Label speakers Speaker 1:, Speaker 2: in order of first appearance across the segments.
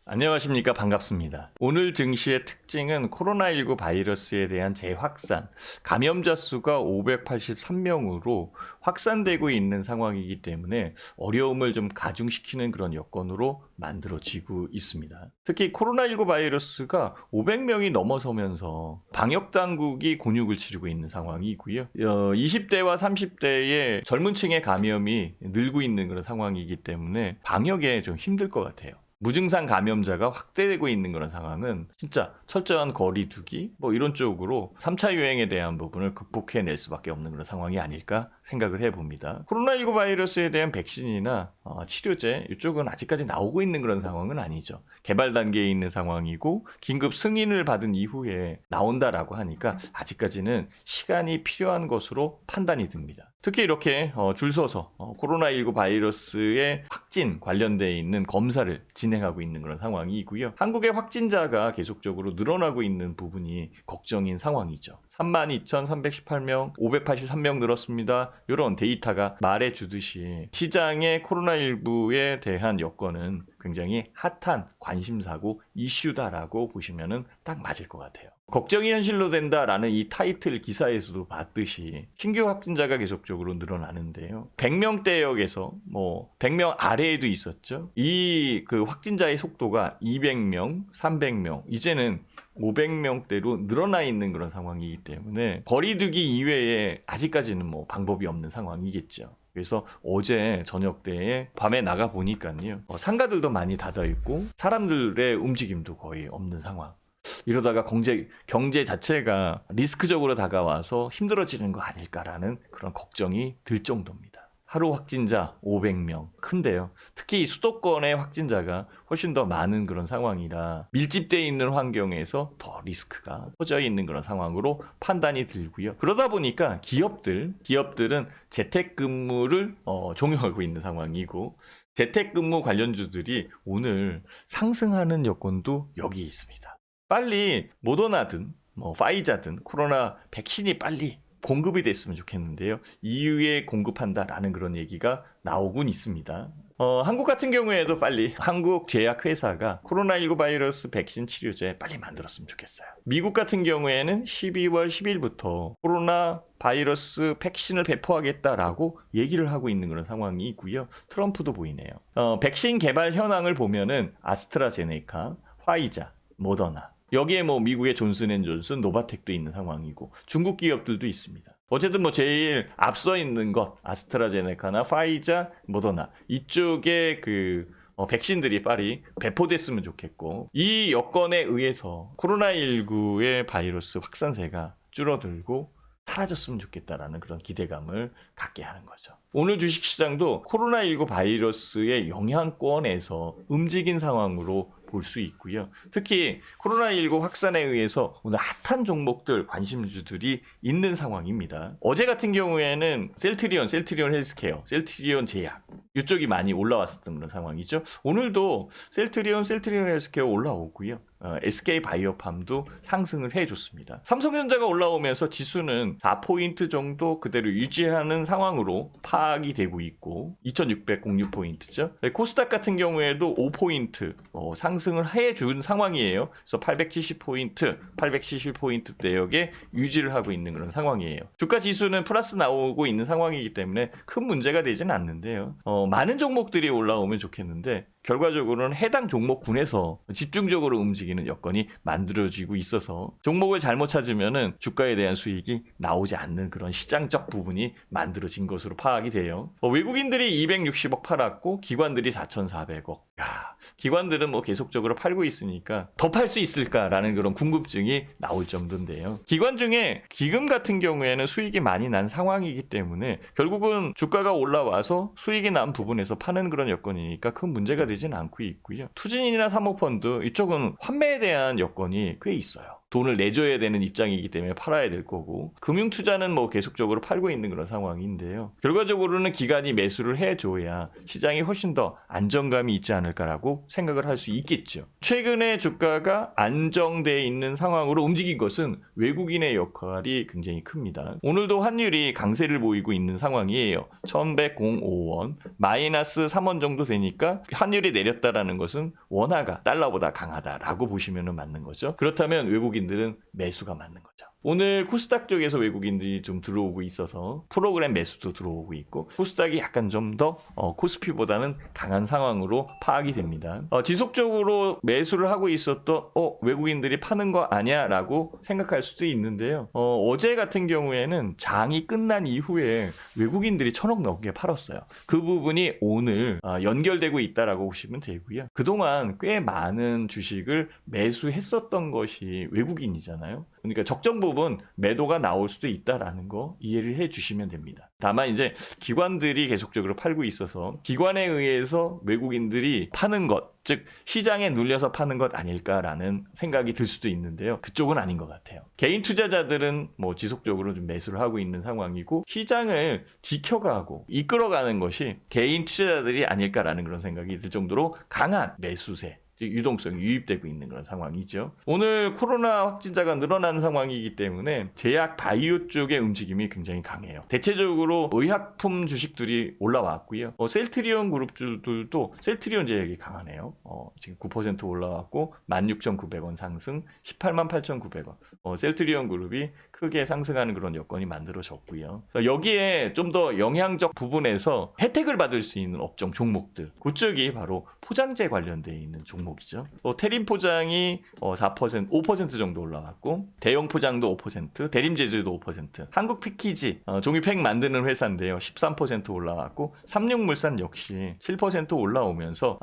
Speaker 1: 안녕하십니까. 반갑습니다. 오늘 증시의 특징은 코로나19 바이러스에 대한 재확산, 감염자 수가 583명으로 확산되고 있는 상황이기 때문에 어려움을 좀 가중시키는 그런 여건으로 만들어지고 있습니다. 특히 코로나19 바이러스가 500명이 넘어서면서 방역당국이 곤욕을 치르고 있는 상황이고요. 20대와 30대의 젊은 층의 감염이 늘고 있는 그런 상황이기 때문에 방역에 좀 힘들 것 같아요. 무증상 감염자가 확대되고 있는 그런 상황은 진짜 철저한 거리 두기 이런 쪽으로 3차 유행에 대한 부분을 극복해낼 수밖에 없는 그런 상황이 아닐까 생각을 해봅니다. 코로나19 바이러스에 대한 백신이나 치료제 이쪽은 아직까지 나오고 있는 그런 상황은 아니죠. 개발 단계에 있는 상황이고 긴급 승인을 받은 이후에 나온다라고 하니까 아직까지는 시간이 필요한 것으로 판단이 듭니다. 특히 이렇게 줄 서서 코로나19 바이러스의 확진 관련되어 있는 검사를 진행하고 있는 그런 상황이고요. 한국의 확진자가 계속적으로 늘어나고 있는 부분이 걱정인 상황이죠. 32,318명, 583명 늘었습니다. 이런 데이터가 말해주듯이 시장의 코로나19에 대한 여건은 굉장히 핫한 관심사고 이슈다라고 보시면 딱 맞을 것 같아요. 걱정이 현실로 된다라는 이 타이틀 기사에서도 봤듯이 신규 확진자가 계속적으로 늘어나는데요. 100명대역에서 100명 아래에도 있었죠. 이 확진자의 속도가 200명, 300명, 이제는 500명대로 늘어나 있는 그런 상황이기 때문에 거리두기 이외에 아직까지는 방법이 없는 상황이겠죠. 그래서 어제 저녁 때에 밤에 나가 보니까요. 상가들도 많이 닫아 있고 사람들의 움직임도 거의 없는 상황. 이러다가 경제 자체가 리스크적으로 다가와서 힘들어지는 거 아닐까라는 그런 걱정이 들 정도입니다. 하루 확진자 500명. 큰데요. 특히 수도권의 확진자가 훨씬 더 많은 그런 상황이라 밀집되어 있는 환경에서 더 리스크가 퍼져 있는 그런 상황으로 판단이 들고요. 그러다 보니까 기업들은 재택근무를 종용하고 있는 상황이고 재택근무 관련주들이 오늘 상승하는 여건도 여기 있습니다. 빨리 모더나든 파이자든 코로나 백신이 빨리 공급이 됐으면 좋겠는데요. EU에 공급한다라는 그런 얘기가 나오곤 있습니다. 한국 같은 경우에도 빨리 한국 제약회사가 코로나19 바이러스 백신 치료제 빨리 만들었으면 좋겠어요. 미국 같은 경우에는 12월 10일부터 코로나 바이러스 백신을 배포하겠다라고 얘기를 하고 있는 그런 상황이고요. 트럼프도 보이네요. 백신 개발 현황을 보면은 아스트라제네카, 화이자, 모더나 여기에 미국의 존슨앤존슨, 노바텍도 있는 상황이고 중국 기업들도 있습니다. 어쨌든 제일 앞서 있는 것 아스트라제네카나 파이자, 모더나 이쪽에 백신들이 빨리 배포됐으면 좋겠고 이 여건에 의해서 코로나19의 바이러스 확산세가 줄어들고 사라졌으면 좋겠다라는 그런 기대감을 갖게 하는 거죠. 오늘 주식시장도 코로나19 바이러스의 영향권에서 움직인 상황으로 볼 수 있고요. 특히 코로나19 확산에 의해서 오늘 핫한 종목들, 관심주들이 있는 상황입니다. 어제 같은 경우에는 셀트리온 헬스케어, 셀트리온 제약 이쪽이 많이 올라왔었던 그런 상황이죠. 오늘도 셀트리온 헬스케어 올라오고요. SK바이오팜도 상승을 해줬습니다. 삼성전자가 올라오면서 지수는 4포인트 정도 그대로 유지하는 상황으로 파악이 되고 있고 2606포인트죠. 코스닥 같은 경우에도 5포인트 상승을 해준 상황이에요. 그래서 870포인트 대역에 유지를 하고 있는 그런 상황이에요. 주가 지수는 플러스 나오고 있는 상황이기 때문에 큰 문제가 되진 않는데요. 많은 종목들이 올라오면 좋겠는데 결과적으로는 해당 종목군에서 집중적으로 움직이는 여건이 만들어지고 있어서 종목을 잘못 찾으면은 주가에 대한 수익이 나오지 않는 그런 시장적 부분이 만들어진 것으로 파악이 돼요. 외국인들이 260억 팔았고 기관들이 4,400억. 기관들은 계속적으로 팔고 있으니까 더 팔 수 있을까라는 그런 궁금증이 나올 정도인데요. 기관 중에 기금 같은 경우에는 수익이 많이 난 상황이기 때문에 결국은 주가가 올라와서 수익이 난 부분에서 파는 그런 여건이니까 큰 문제가 되진 않고 있고요. 투자인이나 사모펀드 이쪽은 환매에 대한 여건이 꽤 있어요. 돈을 내줘야 되는 입장이기 때문에 팔아야 될 거고, 금융투자는 뭐 계속적으로 팔고 있는 그런 상황인데요. 결과적으로는 기관이 매수를 해줘야 시장이 훨씬 더 안정감이 있지 않을까라고 생각을 할 수 있겠죠. 최근에 주가가 안정되어 있는 상황으로 움직인 것은 외국인의 역할이 굉장히 큽니다. 오늘도 환율이 강세를 보이고 있는 상황이에요. 1105원, 마이너스 3원 정도 되니까 환율이 내렸다라는 것은 원화가 달러보다 강하다라고 보시면 맞는 거죠. 그렇다면 외국인들은 매수가 맞는 거죠. 오늘 코스닥 쪽에서 외국인들이 좀 들어오고 있어서 프로그램 매수도 들어오고 있고, 코스닥이 약간 좀 더 코스피보다는 강한 상황으로 파악이 됩니다. 지속적으로 매수를 하고 있었던 외국인들이 파는 거 아니야 라고 생각할 수도 있는데요. 어제 같은 경우에는 장이 끝난 이후에 외국인들이 1,000억 넘게 팔았어요. 그 부분이 오늘 연결되고 있다라고 보시면 되고요. 그동안 꽤 많은 주식을 매수했었던 것이 외국인이잖아요. 그러니까 적정 부분 매도가 나올 수도 있다라는 거 이해를 해 주시면 됩니다. 다만 이제 기관들이 계속적으로 팔고 있어서 기관에 의해서 외국인들이 파는 것, 즉 시장에 눌려서 파는 것 아닐까라는 생각이 들 수도 있는데요. 그쪽은 아닌 것 같아요. 개인 투자자들은 뭐 지속적으로 좀 매수를 하고 있는 상황이고, 시장을 지켜가고 이끌어가는 것이 개인 투자자들이 아닐까라는 그런 생각이 들 정도로 강한 매수세, 유동성이 유입되고 있는 그런 상황이죠. 오늘 코로나 확진자가 늘어나는 상황이기 때문에 제약 바이오 쪽의 움직임이 굉장히 강해요. 대체적으로 의약품 주식들이 올라왔고요. 셀트리온 그룹주들도 셀트리온 제약이 강하네요. 지금 9% 올라왔고 16,900원 상승, 188,900원. 셀트리온 그룹이 크게 상승하는 그런 여건이 만들어졌고요. 여기에 좀 더 영향적 부분에서 혜택을 받을 수 있는 업종 종목들, 그쪽이 바로 포장재 관련되어 있는 종목이죠. 테린 포장이 4%, 5% 정도 올라왔고, 대형 포장도 5%, 대림 제조도 5%, 한국 패키지 종이팩 만드는 회사인데요. 13% 올라왔고, 삼육물산 역시 7% 올라오면서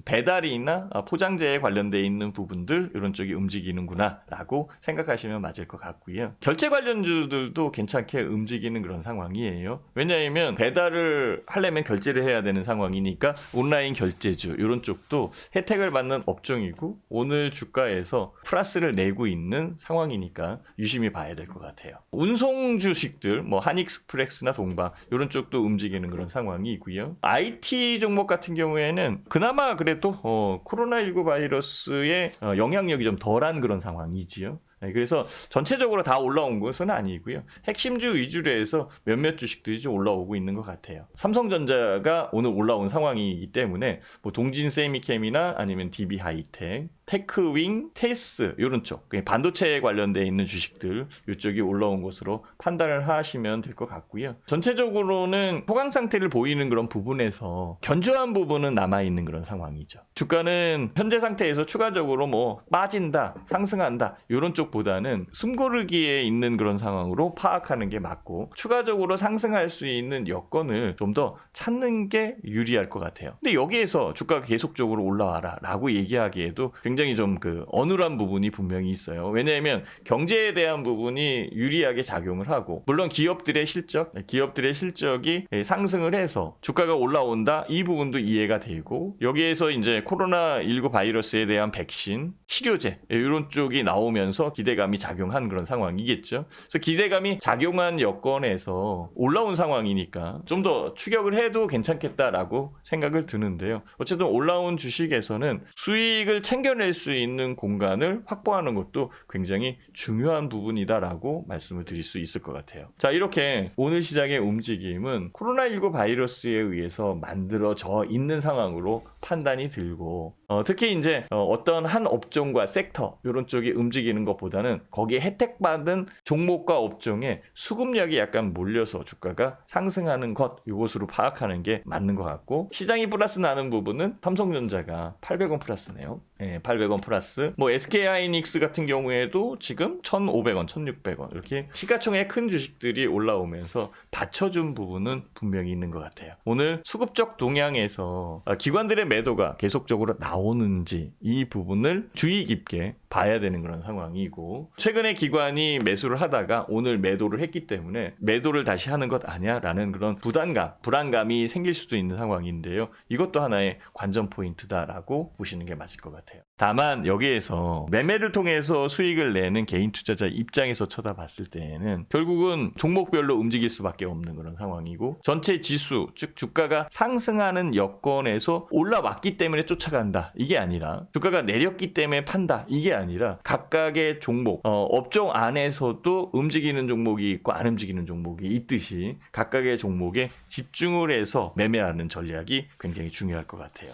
Speaker 1: 배달이나 포장재에 관련되어 있는 부분들, 이런 쪽이 움직이는구나 라고 생각하시면 맞을 것 같고요. 결제 관련주들도 괜찮게 움직이는 그런 상황이에요. 왜냐하면 배달을 하려면 결제를 해야 되는 상황이니까 온라인 결제주 이런 쪽도 혜택을 받는 업종이고, 오늘 주가에서 플러스를 내고 있는 상황이니까 유심히 봐야 될 것 같아요. 운송 주식들, 뭐 한익스프레스나 동방 이런 쪽도 움직이는 그런 상황이고요. IT 종목 같은 경우에는 그나마 그래도 코로나19 바이러스의 영향력이 좀 덜한 그런 상황이지요. 그래서 전체적으로 다 올라온 것은 아니고요. 핵심주 위주로 해서 몇몇 주식들이 좀 올라오고 있는 것 같아요. 삼성전자가 오늘 올라온 상황이기 때문에 뭐 동진세미캠이나 아니면 DB하이텍, 테크윙, 테스 이런 쪽, 반도체에 관련되어 있는 주식들, 이쪽이 올라온 것으로 판단을 하시면 될 것 같고요. 전체적으로는 호강 상태를 보이는 그런 부분에서 견조한 부분은 남아있는 그런 상황이죠. 주가는 현재 상태에서 추가적으로 뭐 빠진다, 상승한다 이런 쪽보다는 숨고르기에 있는 그런 상황으로 파악하는 게 맞고, 추가적으로 상승할 수 있는 여건을 좀 더 찾는 게 유리할 것 같아요. 근데 여기에서 주가가 계속적으로 올라와라 라고 얘기하기에도 굉장히 좀 어눌한 부분이 분명히 있어요. 왜냐하면 경제에 대한 부분이 유리하게 작용을 하고, 물론 기업들의 실적이 상승을 해서 주가가 올라온다, 이 부분도 이해가 되고, 여기에서 이제 코로나19 바이러스에 대한 백신, 치료제 이런 쪽이 나오면서 기대감이 작용한 그런 상황이겠죠. 그래서 기대감이 작용한 여건에서 올라온 상황이니까 좀 더 추격을 해도 괜찮겠다라고 생각을 드는데요. 어쨌든 올라온 주식에서는 수익을 챙겨낼 수 있는 공간을 확보하는 것도 굉장히 중요한 부분이다라고 말씀을 드릴 수 있을 것 같아요. 자, 이렇게 오늘 시장의 움직임은 코로나19 바이러스에 의해서 만들어져 있는 상황으로 판단이 들고, 특히 이제 어떤 한 업종과 섹터 이런 쪽이 움직이는 것보다는 거기에 혜택받은 종목과 업종에 수급력이 약간 몰려서 주가가 상승하는 것, 이것으로 파악하는 게 맞는 것 같고, 시장이 플러스 나는 부분은 삼성전자가 800원 플러스네요. 800원 플러스, 뭐 SK하이닉스 같은 경우에도 지금 1,500원, 1,600원 이렇게 시가총액 큰 주식들이 올라오면서 받쳐준 부분은 분명히 있는 것 같아요. 오늘 수급적 동향에서 기관들의 매도가 계속적으로 나오고 나오는지 이 부분을 주의 깊게 봐야 되는 그런 상황이고, 최근에 기관이 매수를 하다가 오늘 매도를 했기 때문에 매도를 다시 하는 것 아니야? 라는 그런 부담감, 불안감이 생길 수도 있는 상황인데요. 이것도 하나의 관전 포인트다라고 보시는 게 맞을 것 같아요. 다만 여기에서 매매를 통해서 수익을 내는 개인 투자자 입장에서 쳐다봤을 때에는 결국은 종목별로 움직일 수밖에 없는 그런 상황이고, 전체 지수, 즉 주가가 상승하는 여건에서 올라왔기 때문에 쫓아간다, 이게 아니라 주가가 내렸기 때문에 판다, 이게 아니라 각각의 종목, 업종 안에서도 움직이는 종목이 있고 안 움직이는 종목이 있듯이 각각의 종목에 집중을 해서 매매하는 전략이 굉장히 중요할 것 같아요.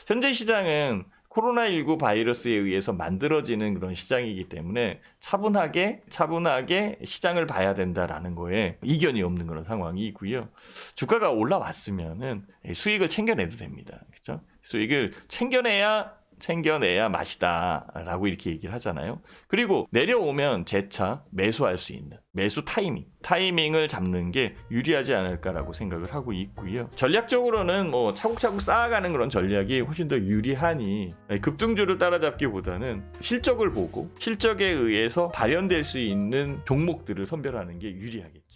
Speaker 1: 현재 시장은 코로나19 바이러스에 의해서 만들어지는 그런 시장이기 때문에 차분하게 시장을 봐야 된다라는 거에 이견이 없는 그런 상황이고요. 주가가 올라왔으면은 수익을 챙겨내도 됩니다. 그렇죠? 수익을 챙겨내야 맛이다라고 이렇게 얘기를 하잖아요. 그리고 내려오면 재차 매수할 수 있는 매수 타이밍을 잡는 게 유리하지 않을까라고 생각을 하고 있고요. 전략적으로는 뭐 차곡차곡 쌓아가는 그런 전략이 훨씬 더 유리하니 급등주를 따라잡기보다는 실적을 보고 실적에 의해서 발현될 수 있는 종목들을 선별하는 게 유리하겠죠.